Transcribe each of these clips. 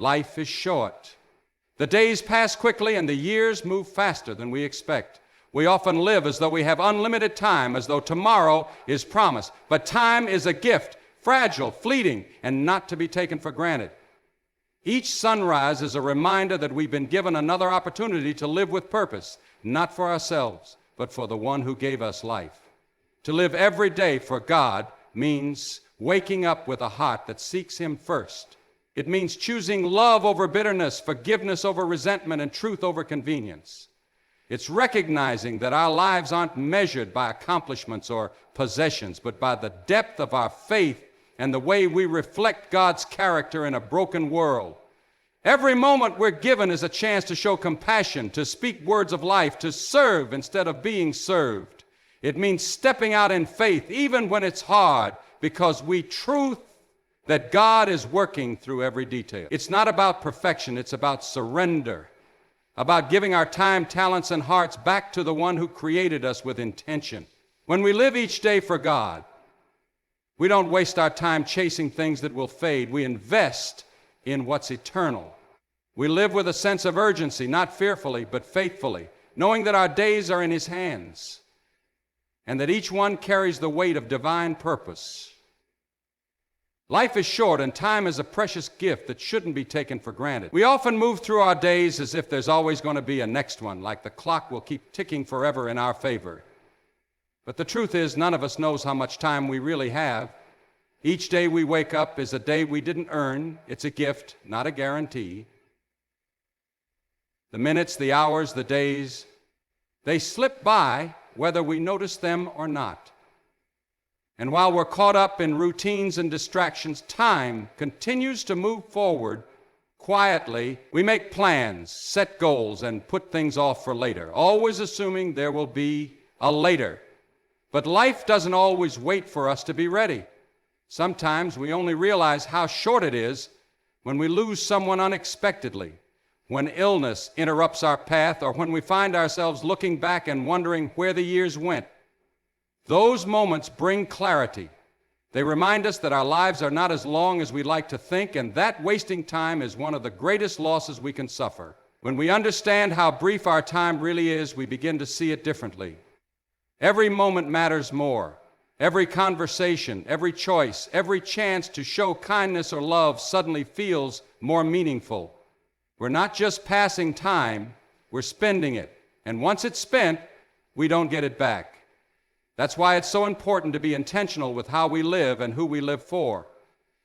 Life is short. The days pass quickly and the years move faster than we expect. We often live as though we have unlimited time, as though tomorrow is promised. But time is a gift, fragile, fleeting, and not to be taken for granted. Each sunrise is a reminder that we've been given another opportunity to live with purpose, not for ourselves, but for the one who gave us life. To live every day for God means waking up with a heart that seeks Him first. It means choosing love over bitterness, forgiveness over resentment, and truth over convenience. It's recognizing that our lives aren't measured by accomplishments or possessions, but by the depth of our faith and the way we reflect God's character in a broken world. Every moment we're given is a chance to show compassion, to speak words of life, to serve instead of being served. It means stepping out in faith, even when it's hard, because we truth that God is working through every detail. It's not about perfection, it's about surrender, about giving our time, talents, and hearts back to the one who created us with intention. When we live each day for God, we don't waste our time chasing things that will fade. We invest in what's eternal. We live with a sense of urgency, not fearfully, but faithfully, knowing that our days are in His hands and that each one carries the weight of divine purpose. Life is short, and time is a precious gift that shouldn't be taken for granted. We often move through our days as if there's always going to be a next one, like the clock will keep ticking forever in our favor. But the truth is, none of us knows how much time we really have. Each day we wake up is a day we didn't earn. It's a gift, not a guarantee. The minutes, the hours, the days, they slip by whether we notice them or not. And while we're caught up in routines and distractions, time continues to move forward quietly. We make plans, set goals, and put things off for later, always assuming there will be a later. But life doesn't always wait for us to be ready. Sometimes we only realize how short it is when we lose someone unexpectedly, when illness interrupts our path, or when we find ourselves looking back and wondering where the years went. Those moments bring clarity. They remind us that our lives are not as long as we like to think, and that wasting time is one of the greatest losses we can suffer. When we understand how brief our time really is, we begin to see it differently. Every moment matters more. Every conversation, every choice, every chance to show kindness or love suddenly feels more meaningful. We're not just passing time, we're spending it. And once it's spent, we don't get it back. That's why it's so important to be intentional with how we live and who we live for.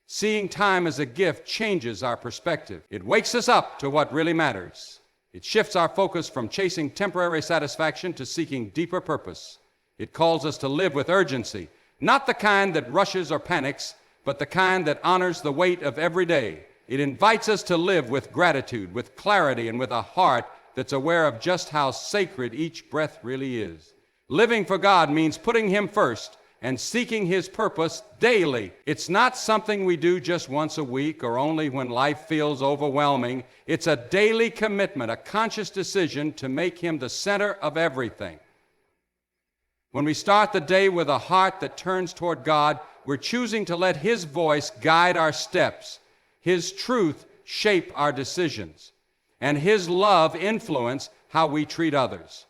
Seeing time as a gift changes our perspective. It wakes us up to what really matters. It shifts our focus from chasing temporary satisfaction to seeking deeper purpose. It calls us to live with urgency, not the kind that rushes or panics, but the kind that honors the weight of every day. It invites us to live with gratitude, with clarity, and with a heart that's aware of just how sacred each breath really is. Living for God means putting Him first and seeking His purpose daily. It's not something we do just once a week or only when life feels overwhelming. It's a daily commitment, a conscious decision to make Him the center of everything. When we start the day with a heart that turns toward God, we're choosing to let His voice guide our steps, His truth shape our decisions, and His love influence how we treat others.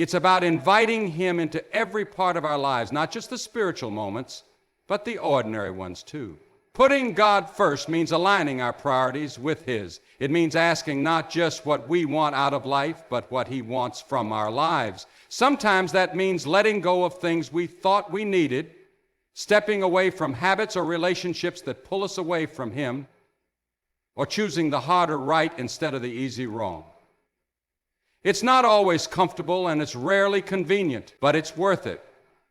It's about inviting Him into every part of our lives, not just the spiritual moments, but the ordinary ones too. Putting God first means aligning our priorities with His. It means asking not just what we want out of life, but what He wants from our lives. Sometimes that means letting go of things we thought we needed, stepping away from habits or relationships that pull us away from Him, or choosing the harder right instead of the easy wrong. It's not always comfortable and it's rarely convenient, but it's worth it.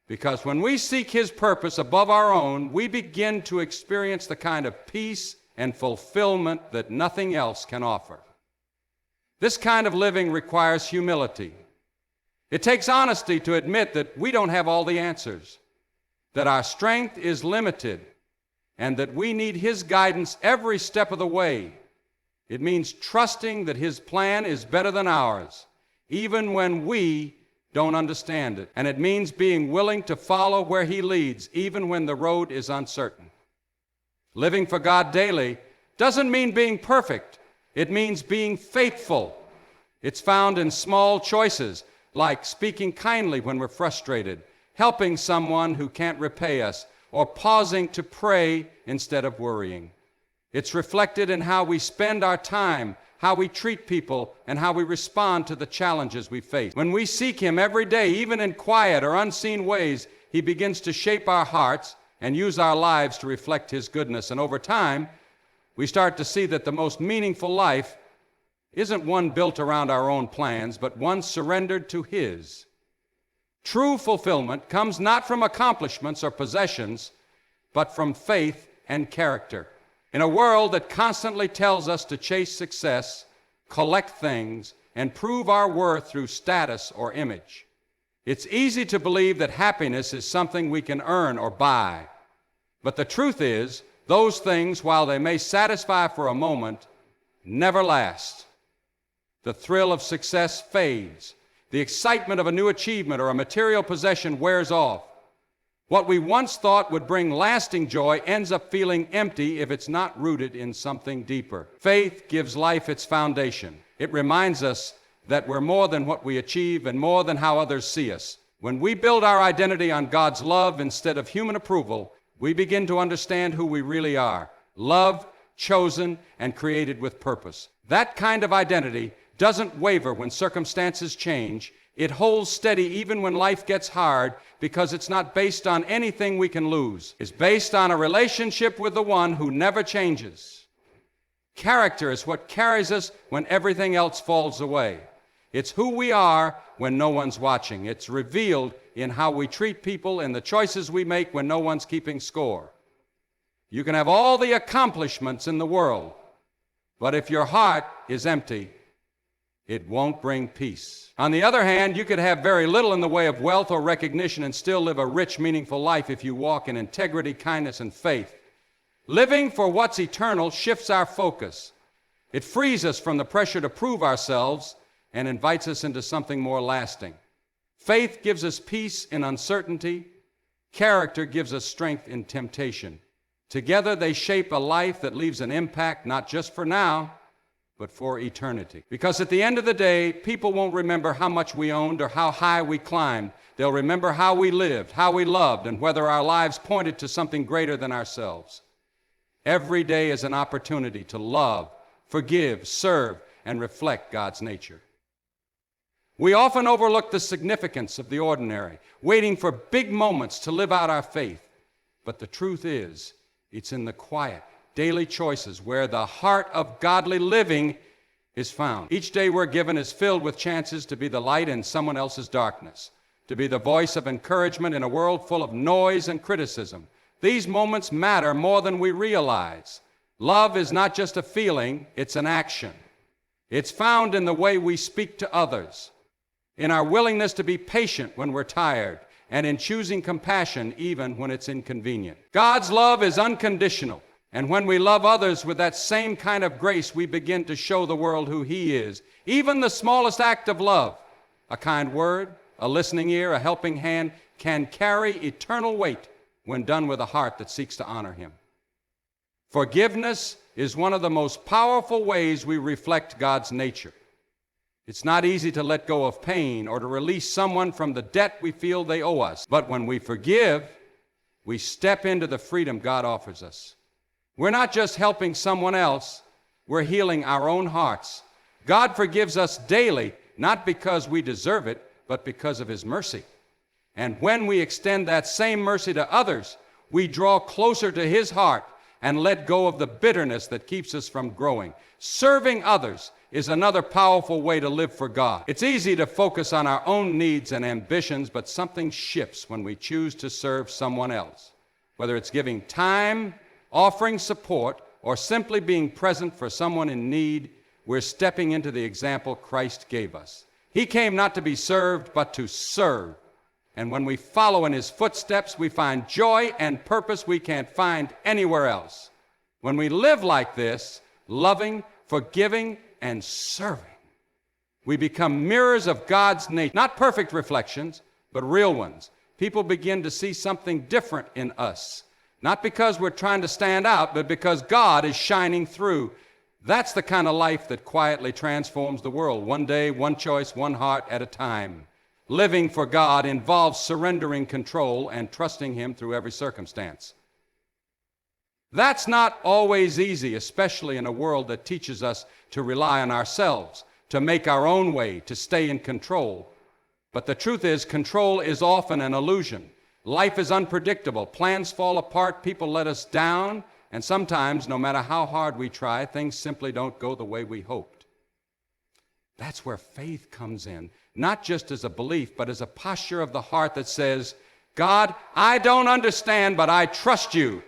Because when we seek His purpose above our own, we begin to experience the kind of peace and fulfillment that nothing else can offer. This kind of living requires humility. It takes honesty to admit that we don't have all the answers, that our strength is limited, and that we need His guidance every step of the way. It means trusting that His plan is better than ours, even when we don't understand it. And it means being willing to follow where He leads, even when the road is uncertain. Living for God daily doesn't mean being perfect. It means being faithful. It's found in small choices, like speaking kindly when we're frustrated, helping someone who can't repay us, or pausing to pray instead of worrying. It's reflected in how we spend our time, how we treat people, and how we respond to the challenges we face. When we seek Him every day, even in quiet or unseen ways, He begins to shape our hearts and use our lives to reflect His goodness. And over time, we start to see that the most meaningful life isn't one built around our own plans, but one surrendered to His. True fulfillment comes not from accomplishments or possessions, but from faith and character. In a world that constantly tells us to chase success, collect things, and prove our worth through status or image, it's easy to believe that happiness is something we can earn or buy. But the truth is, those things, while they may satisfy for a moment, never last. The thrill of success fades. The excitement of a new achievement or a material possession wears off. What we once thought would bring lasting joy ends up feeling empty if it's not rooted in something deeper. Faith gives life its foundation. It reminds us that we're more than what we achieve and more than how others see us. When we build our identity on God's love instead of human approval, we begin to understand who we really are: loved, chosen, and created with purpose. That kind of identity doesn't waver when circumstances change. It holds steady even when life gets hard, because it's not based on anything we can lose. It's based on a relationship with the one who never changes. Character is what carries us when everything else falls away. It's who we are when no one's watching. It's revealed in how we treat people and the choices we make when no one's keeping score. You can have all the accomplishments in the world, but if your heart is empty, it won't bring peace. On the other hand, you could have very little in the way of wealth or recognition and still live a rich, meaningful life if you walk in integrity, kindness, and faith. Living for what's eternal shifts our focus. It frees us from the pressure to prove ourselves and invites us into something more lasting. Faith gives us peace in uncertainty. Character gives us strength in temptation. Together they shape a life that leaves an impact not just for now, but for eternity. Because at the end of the day, people won't remember how much we owned or how high we climbed. They'll remember how we lived, how we loved, and whether our lives pointed to something greater than ourselves. Every day is an opportunity to love, forgive, serve, and reflect God's nature. We often overlook the significance of the ordinary, waiting for big moments to live out our faith. But the truth is, it's in the quiet, daily choices where the heart of godly living is found. Each day we're given is filled with chances to be the light in someone else's darkness, to be the voice of encouragement in a world full of noise and criticism. These moments matter more than we realize. Love is not just a feeling, it's an action. It's found in the way we speak to others, in our willingness to be patient when we're tired, and in choosing compassion even when it's inconvenient. God's love is unconditional. And when we love others with that same kind of grace, we begin to show the world who He is. Even the smallest act of love, a kind word, a listening ear, a helping hand, can carry eternal weight when done with a heart that seeks to honor Him. Forgiveness is one of the most powerful ways we reflect God's nature. It's not easy to let go of pain or to release someone from the debt we feel they owe us. But when we forgive, we step into the freedom God offers us. We're not just helping someone else, we're healing our own hearts. God forgives us daily, not because we deserve it, but because of His mercy. And when we extend that same mercy to others, we draw closer to His heart and let go of the bitterness that keeps us from growing. Serving others is another powerful way to live for God. It's easy to focus on our own needs and ambitions, but something shifts when we choose to serve someone else. Whether it's giving time, offering support, or simply being present for someone in need, we're stepping into the example Christ gave us. He came not to be served, but to serve. And when we follow in His footsteps, we find joy and purpose we can't find anywhere else. When we live like this, loving, forgiving, and serving, we become mirrors of God's nature. Not perfect reflections, but real ones. People begin to see something different in us. Not because we're trying to stand out, but because God is shining through. That's the kind of life that quietly transforms the world. One day, one choice, one heart at a time. Living for God involves surrendering control and trusting Him through every circumstance. That's not always easy, especially in a world that teaches us to rely on ourselves, to make our own way, to stay in control. But the truth is, control is often an illusion. Life is unpredictable. Plans fall apart, people let us down, and sometimes, no matter how hard we try, things simply don't go the way we hoped. That's where faith comes in, not just as a belief, but as a posture of the heart that says, God, I don't understand, but I trust you.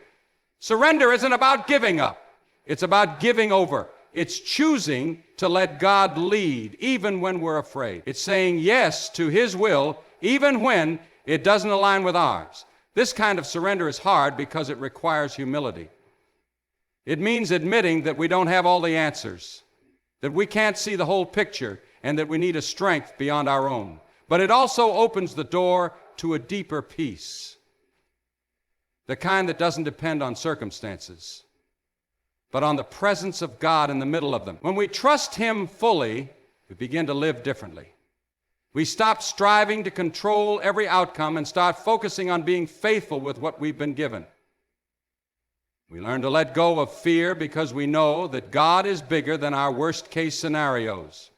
Surrender isn't about giving up. It's about giving over. It's choosing to let God lead, even when we're afraid. It's saying yes to His will, even when it doesn't align with ours. This kind of surrender is hard because it requires humility. It means admitting that we don't have all the answers, that we can't see the whole picture, and that we need a strength beyond our own. But it also opens the door to a deeper peace, the kind that doesn't depend on circumstances, but on the presence of God in the middle of them. When we trust Him fully, we begin to live differently. We stop striving to control every outcome and start focusing on being faithful with what we've been given. We learn to let go of fear because we know that God is bigger than our worst-case scenarios.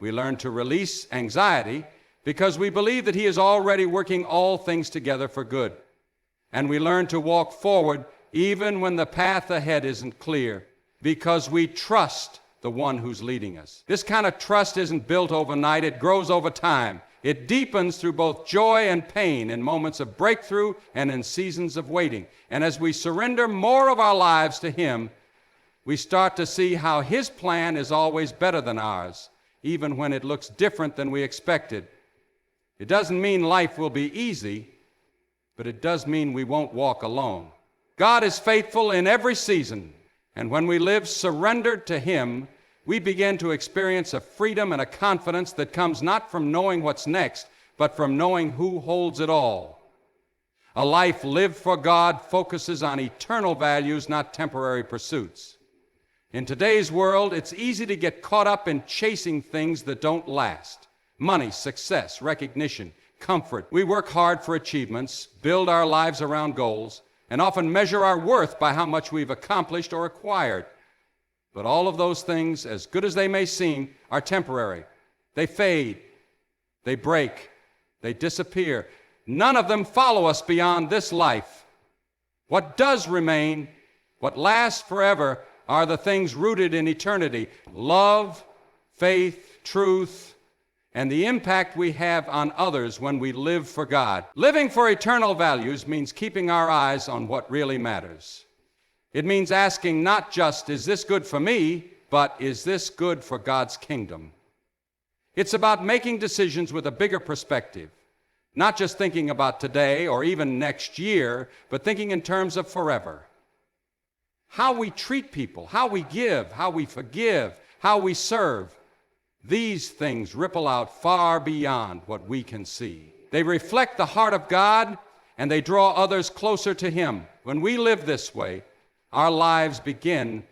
We learn to release anxiety because we believe that He is already working all things together for good. And we learn to walk forward even when the path ahead isn't clear because we trust the one who's leading us. This kind of trust isn't built overnight, it grows over time. It deepens through both joy and pain in moments of breakthrough and in seasons of waiting. And as we surrender more of our lives to Him, we start to see how His plan is always better than ours, even when it looks different than we expected. It doesn't mean life will be easy, but it does mean we won't walk alone. God is faithful in every season, and when we live surrendered to Him, we begin to experience a freedom and a confidence that comes not from knowing what's next, but from knowing who holds it all. A life lived for God focuses on eternal values, not temporary pursuits. In today's world, it's easy to get caught up in chasing things that don't last. Money, success, recognition, comfort. We work hard for achievements, build our lives around goals, and often measure our worth by how much we've accomplished or acquired. But all of those things, as good as they may seem, are temporary. They fade, they break, they disappear. None of them follow us beyond this life. What does remain, what lasts forever, are the things rooted in eternity: love, faith, truth, and the impact we have on others when we live for God. Living for eternal values means keeping our eyes on what really matters. It means asking not just, is this good for me, but is this good for God's kingdom? It's about making decisions with a bigger perspective, not just thinking about today or even next year, but thinking in terms of forever. How we treat people, how we give, how we forgive, how we serve, these things ripple out far beyond what we can see. They reflect the heart of God, and they draw others closer to Him. When we live this way, our lives begin